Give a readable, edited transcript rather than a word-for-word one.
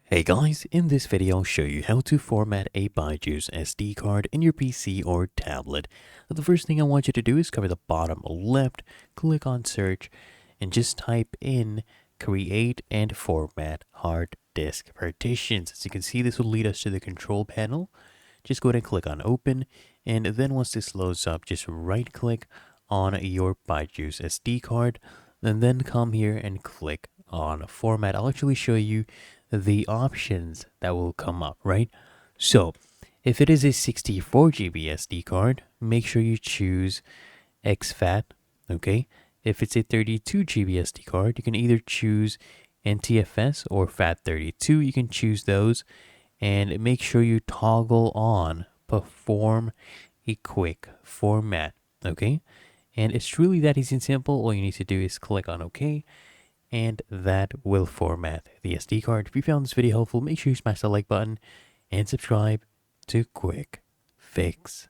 Hey guys, in this video I'll show you how to format a Byju's SD card in your PC or tablet. The first thing I want you to do is cover the bottom left, click on search, and just type in create and format hard disk partitions. As you can see, this will lead us to the control panel. Just go ahead and click on open, and then once this loads up, just right click on your Byju's SD card, and then come here and click on format. I'll actually show you the options that will come up, right? So if it is a 64 GB SD card, make sure you choose exFAT, okay? If it's a 32 GB SD card, you can either choose NTFS or FAT32. You can choose those and make sure you toggle on perform a quick format, okay? And it's truly that easy and simple. All you need to do is click on OK, and that will format the SD card. If you found this video helpful, make sure you smash the like button and subscribe to Quick Fix.